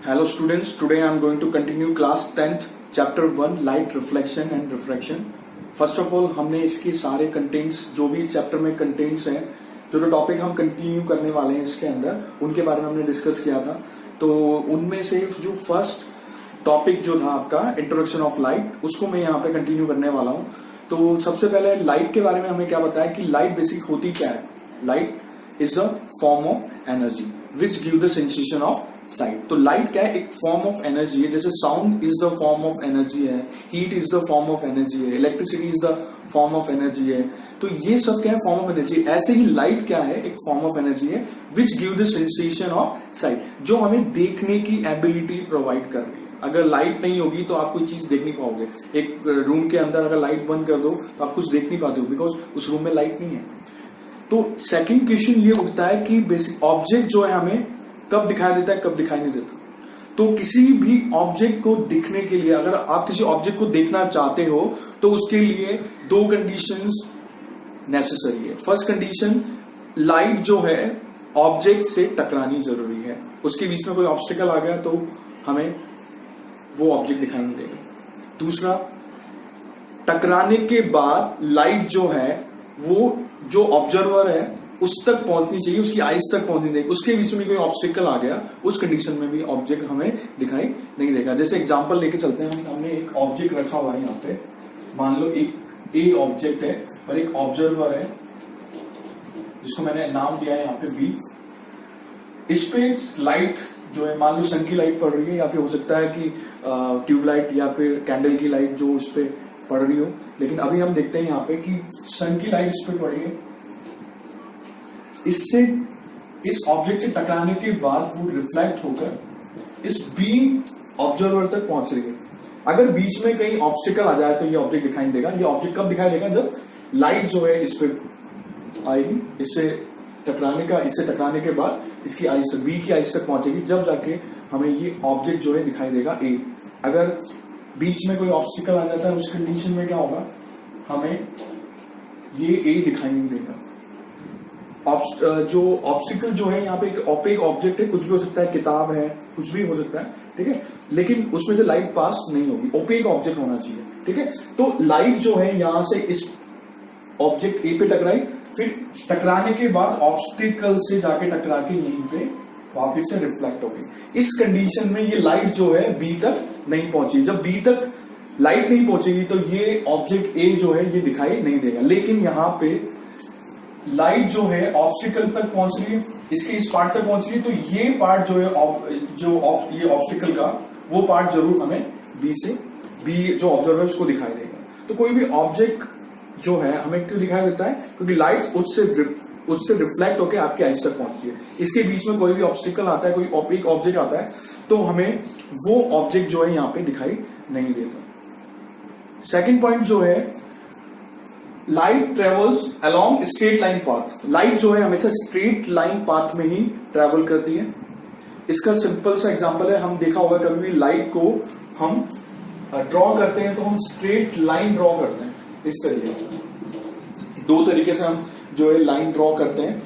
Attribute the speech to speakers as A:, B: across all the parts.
A: Hello students, today I am going to continue class 10th chapter 1 light reflection and refraction. First of all हमने इसके सारे contents जो भी chapter में contents हैं जो टॉपिक हम कंटिन्यू करने वाले हैं इसके अंदर उनके बारे में हमने डिस्कस किया था. तो उनमें से जो फर्स्ट टॉपिक जो था आपका इंट्रोडक्शन ऑफ लाइट उसको मैं यहाँ पे कंटिन्यू करने वाला हूँ. तो सबसे पहले लाइट के बारे में हमें क्या बताया कि लाइट बेसिक होती क्या है. Light is a form of energy which give the sensation of sight. तो लाइट क्या है, एक फॉर्म ऑफ एनर्जी है. जैसे sound is the form of energy है, heat is the form of energy है, electricity is the form of energy है. तो ये सब क्या है, फॉर्म ऑफ एनर्जी. ऐसे ही लाइट क्या है, एक फॉर्म ऑफ एनर्जी है विच give the sensation of site, जो हमें देखने की एबिलिटी प्रोवाइड कर रही है. अगर लाइट नहीं होगी तो आप कोई चीज देख नहीं पाओगे. एक रूम के अंदर अगर लाइट बंद कर दो तो आप कुछ देख नहीं पाते हो बिकॉज उस रूम में लाइट नहीं है. तो सेकंड क्वेश्चन ये उठता है कि बेसिक ऑब्जेक्ट जो है हमें कब दिखाई देता है, कब दिखाई नहीं देता. तो किसी भी ऑब्जेक्ट को दिखने के लिए, अगर आप किसी ऑब्जेक्ट को देखना चाहते हो तो उसके लिए दो कंडीशंस नेसेसरी है. फर्स्ट कंडीशन, लाइट जो है ऑब्जेक्ट से टकरानी जरूरी है. उसके बीच में कोई ऑब्स्टिकल आ गया तो हमें वो ऑब्जेक्ट दिखाई नहीं देगा. दूसरा, टकराने के बाद लाइट जो है वो जो ऑब्जर्वर है उस तक पहुंचनी चाहिए, उसकी आइज तक पहुंचनी चाहिए. उसके बीच में कोई ऑब्स्टिकल आ गया उस कंडीशन में भी ऑब्जेक्ट हमें दिखाई नहीं देगा. जैसे एग्जांपल लेके चलते हैं. हमने एक ऑब्जेक्ट रखा हुआ है यहाँ पे. मान लो एक ए ऑब्जेक्ट है और एक ऑब्जर्वर है जिसको मैंने नाम दिया है यहाँ पे बी. इस पे लाइट जो है, मान लो सन की लाइट पड़ रही है या फिर हो सकता है कि ट्यूबलाइट या फिर कैंडल की लाइट जो उस पे पड़ रही हो. लेकिन अभी हम देखते हैं यहाँ पे कि सन की लाइट इस पे पड़ रही है. इससे इस ऑब्जेक्ट से टकराने के बाद वो रिफ्लेक्ट होकर इस बी ऑब्जर्वर तक पहुंच रही है. अगर बीच में कहीं ऑब्स्टिकल आ जाए तो ये ऑब्जेक्ट दिखाई नहीं देगा. ये ऑब्जेक्ट कब दिखाई देगा, जब लाइट जो है इस पे आएगी, इससे टकराने के बाद इसकी आइज तक, बी की आइज तक पहुंचेगी, जब जाके हमें ये ऑब्जेक्ट जो है दिखाई देगा ए. अगर बीच में कोई ऑब्स्टिकल आ जाता है उस कंडीशन में क्या होगा, हमें ये ए दिखाई नहीं देगा. जो ऑब्स्टिकल जो है यहाँ पे एक ओपेक ऑब्जेक्ट है, कुछ भी हो सकता है, किताब है, कुछ भी हो सकता है, ठीक है, लेकिन उसमें से लाइट पास नहीं होगी. ओपेक ऑब्जेक्ट होना चाहिए, ठीक है. तो लाइट जो है यहां से इस ऑब्जेक्ट ए पे टकराई, फिर टकराने के बाद ऑब्स्टिकल से जाके टकरा के यहीं पे वापस से रिफ्लेक्ट हो गई. इस कंडीशन में ये लाइट जो है बी तक नहीं पहुंची. जब बी तक लाइट नहीं पहुंचेगी तो ये ऑब्जेक्ट ए जो है ये दिखाई नहीं देगा. लेकिन यहाँ पे लाइट जो है ऑब्स्टिकल तक पहुंच रही है, इसके इस पार्ट तक पहुंच रही है, तो ये पार्ट जो है ये ऑब्स्टिकल का वो पार्ट जरूर हमें बी जो ऑब्जर्वर उसको दिखाई देगा. तो कोई भी ऑब्जेक्ट जो है हमें क्यों दिखाई देता है, क्योंकि लाइट उससे रिफ्लेक्ट होकर आपके आइज तक पहुंचती है. इसके बीच में कोई भी ऑब्स्टिकल आता है, कोई एक ऑब्जेक्ट आता है, तो हमें वो ऑब्जेक्ट जो है यहाँ पे दिखाई नहीं देता. सेकेंड पॉइंट जो है, light travels along straight line path. Light जो है हमेशा स्ट्रेट लाइन पाथ में ही ट्रेवल करती है. इसका सिंपल सा एग्जांपल है, हम देखा होगा कभी भी लाइट को हम ड्रॉ करते हैं तो हम स्ट्रेट लाइन ड्रॉ करते हैं इस तरीके से. दो तरीके से हम जो है लाइन ड्रॉ करते हैं,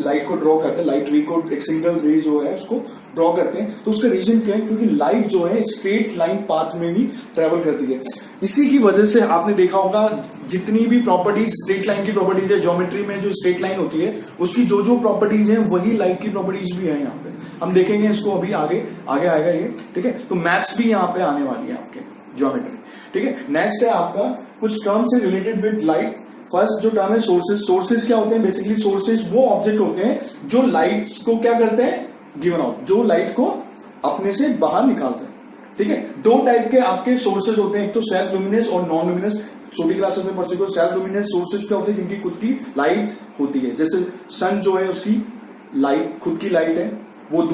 A: लाइट को ड्रॉ करते हैं, लाइट रे को, एक सिंगल रे जो है उसको ड्रॉ करते हैं. तो उसका रीजन क्या है, क्योंकि लाइट जो है स्ट्रेट लाइन पाथ में ही ट्रेवल करती है. इसी की वजह से आपने देखा होगा जितनी भी प्रॉपर्टीज स्ट्रेट लाइन की प्रॉपर्टीज है, ज्योमेट्री में जो स्ट्रेट लाइन होती है उसकी जो जो प्रॉपर्टीज है वही लाइट की प्रॉपर्टीज भी है. यहाँ पे हम देखेंगे इसको अभी आगे आएगा ये, ठीक है. तो मैथ्स भी यहाँ पे आने वाली है आपके, ज्योमेट्री, ठीक है. नेक्स्ट है आपका कुछ टर्म से रिलेटेड विद लाइट. फर्स्ट जो टर्म है सोर्सेज. सोर्सेज क्या होते हैं, बेसिकली सोर्सेज वो ऑब्जेक्ट होते हैं जो लाइट को क्या करते हैं, गिवन आउट, जो लाइट को अपने से बाहर निकालते हैं, ठीक है. दो टाइप के आपके सोर्सेज होते हैं, एक तो सेल्फ लुमिनस और नॉन लुमिनस. छोटी क्लासेस में पढ़ चुके हो. सेल्फ लुमिनस सोर्सेज क्या होते हैं, जिनकी खुद की लाइट होती है. जैसे सन जो है उसकी लाइट, खुद की लाइट है, वो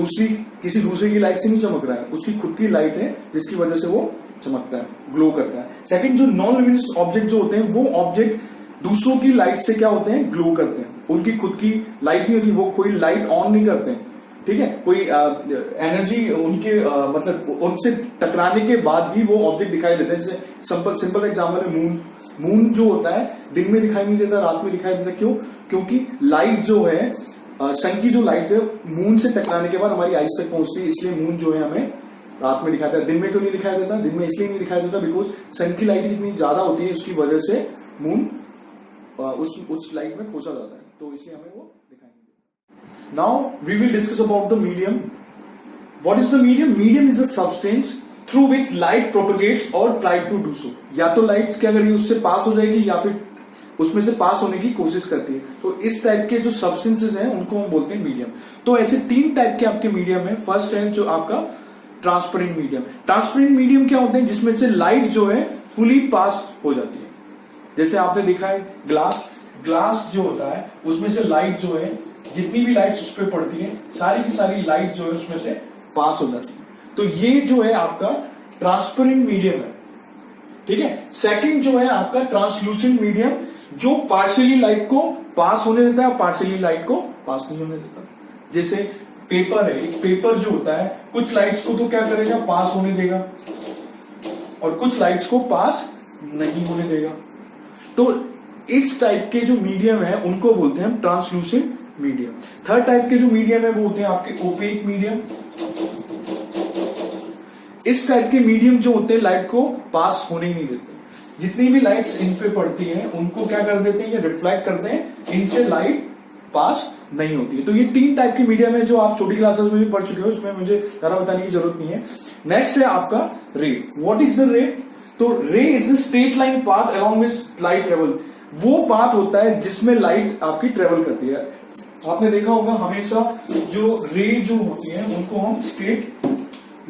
A: किसी दूसरे की लाइट से नहीं चमक रहा है, उसकी खुद की लाइट है जिसकी वजह से वो चमकता है, ग्लो करता है. सेकंड, जो नॉन लुमिनस ऑब्जेक्ट जो होते हैं वो ऑब्जेक्ट दूसरों की लाइट से क्या होते हैं, ग्लो करते हैं. उनकी खुद की लाइट नहीं होती, वो कोई लाइट ऑन नहीं करते हैं, ठीक है. कोई एनर्जी उनके मतलब उनसे टकराने के बाद ही वो ऑब्जेक्ट दिखाई देते हैं. जैसे सिंपल एग्जांपल है मून. मून जो होता है दिन में दिखाई नहीं देता, रात में दिखाई देता. क्यों? क्योंकि लाइट जो है सन की जो लाइट है मून से टकराने के बाद हमारी आइज तक पहुंचती है, इसलिए मून जो है हमें रात में दिखाता है। दिन में क्यों नहीं दिखाई देता? दिन में इसलिए नहीं दिखाई देता बिकॉज सन की लाइट इतनी ज्यादा होती है, उसकी वजह से मून उस लाइट में खोसा जाता है, तो इसलिए हमें वो दिखाई नहीं देता। Now we will discuss about the medium. What is the medium? Medium is a substance through which light propagates or try to do so. या तो लाइट क्या करेगी, उससे पास हो जाएगी या फिर उसमें से पास होने की कोशिश करती है। तो इस टाइप के जो सब्सटेंसेस हैं उनको हम बोलते हैं मीडियम। तो ऐसे 3 टाइप के आपके मीडियम है। फर्स्ट है जो आपका ट्रांसपेरेंट मीडियम। ट्रांसपेरेंट मीडियम क्या होते हैं? जिसमें से लाइट जो है फुली पास हो जाती है। जैसे आपने देखा है ग्लास जो होता है उसमें से लाइट जो है, जितनी भी लाइट उस पर पड़ती है सारी की सारी लाइट जो है उसमें से पास हो जाती है। तो ये जो है आपका ट्रांसपेरेंट मीडियम है, ठीक है। सेकंड जो है आपका ट्रांसलूसेंट मीडियम, जो पार्शियली लाइट को पास होने देता है और पार्शियली लाइट को पास नहीं होने देता। जैसे पेपर है, एक पेपर जो होता है कुछ लाइट्स को तो क्या करेगा, पास होने देगा और कुछ लाइट्स को पास नहीं होने देगा। तो इस टाइप के जो मीडियम है उनको बोलते हैं हम ट्रांसलूसेंट मीडियम। थर्ड टाइप के जो मीडियम है वो होते हैं आपके ओपेक मीडियम। इस टाइप के मीडियम जो होते हैं लाइट को पास होने ही नहीं देते। जितनी भी लाइट्स इन पे पड़ती हैं उनको क्या कर देते हैं, ये रिफ्लेक्ट करते हैं, इनसे लाइट पास नहीं होती है। तो ये 3 टाइप के मीडियम है जो आप छोटी क्लासेस में भी पढ़ चुके हो, उसमें मुझे ज्यादा बताने की जरूरत नहीं है। नेक्स्ट है आपका रे। व्हाट इज द रे? तो रे is the straight line path along which light travel. वो पाथ होता है जिसमें लाइट आपकी ट्रेवल करती है। आपने देखा होगा हमेशा जो रे जो होती है उनको हम स्ट्रेट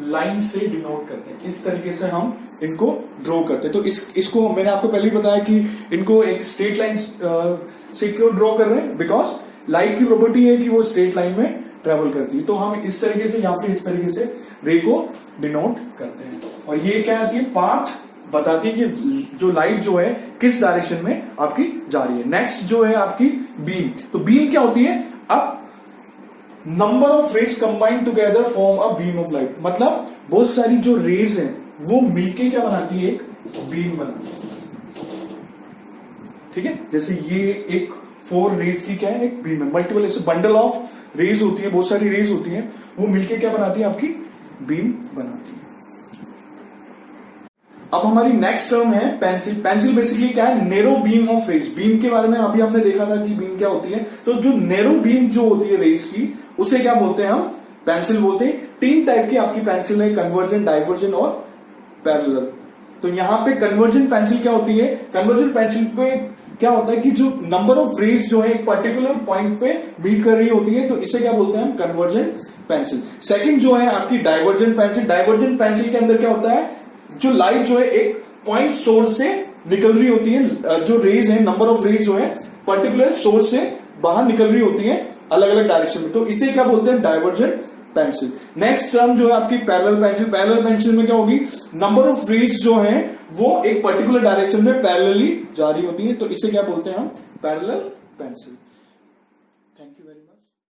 A: लाइन से डिनोट करते हैं, इस तरीके से हम इनको ड्रॉ करते हैं। तो इसको मैंने आपको पहले ही बताया कि इनको एक स्ट्रेट लाइन से क्यों ड्रॉ कर रहे हैं, बिकॉज लाइट की प्रॉपर्टी है कि वो स्ट्रेट लाइन में ट्रेवल करती है। तो हम इस तरीके से या फिर इस तरीके से रे को डिनोट करते हैं। और ये क्या आती है, पाथ बताती है कि जो लाइट जो है किस डायरेक्शन में आपकी जा रही है। नेक्स्ट जो है आपकी बीम। तो बीम क्या होती है, अब number of rays combined together form a beam of light. मतलब बहुत सारी जो रेज हैं वो मिलके क्या बनाती है, एक बीम बनाती है, ठीक है। जैसे ये एक 4 रेज की क्या है, एक बीम है। मल्टीपल ऐसे बंडल ऑफ रेज होती है, बहुत सारी रेज होती है, वो मिलके क्या बनाती है, आपकी बीम बनाती है। अब हमारी नेक्स्ट टर्म है पेंसिल। पेंसिल बेसिकली क्या है, narrow beam of rays. Beam के बारे में अभी हमने देखा था कि बीम क्या होती है। तो जो नेरो बीम जो होती है रेज की, उसे क्या बोलते हैं, हम पेंसिल बोलते हैं। 3 टाइप की आपकी पेंसिल है, कन्वर्जेंट, डाइवर्जेंट और पैरेलल। तो यहां पे कन्वर्जेंट पेंसिल क्या होती है, कन्वर्जेंट पेंसिल पे क्या होता है कि जो नंबर ऑफ रेज जो है एक पर्टिकुलर पॉइंट पे मीट कर रही होती है, तो इसे क्या बोलते हैं हम, कन्वर्जेंट पेंसिल। सेकंड जो है आपकी डाइवर्जेंट पेंसिल। डाइवर्जेंट पेंसिल के अंदर क्या होता है, जो लाइट जो है एक पॉइंट सोर्स से निकल रही होती है, जो रेज है, नंबर ऑफ रेज जो है पर्टिकुलर सोर्स से बाहर निकल रही होती है अलग अलग डायरेक्शन में, तो इसे क्या बोलते हैं, डाइवर्जेंट पेंसिल। नेक्स्ट टर्म जो है आपकी पैरेलल पेंसिल। पैरेलल पेंसिल में क्या होगी, नंबर ऑफ रेज जो है वो एक पर्टिकुलर डायरेक्शन में पैरेलली जा रही होती है, तो इसे क्या बोलते हैं हम, पैरेलल पेंसिल।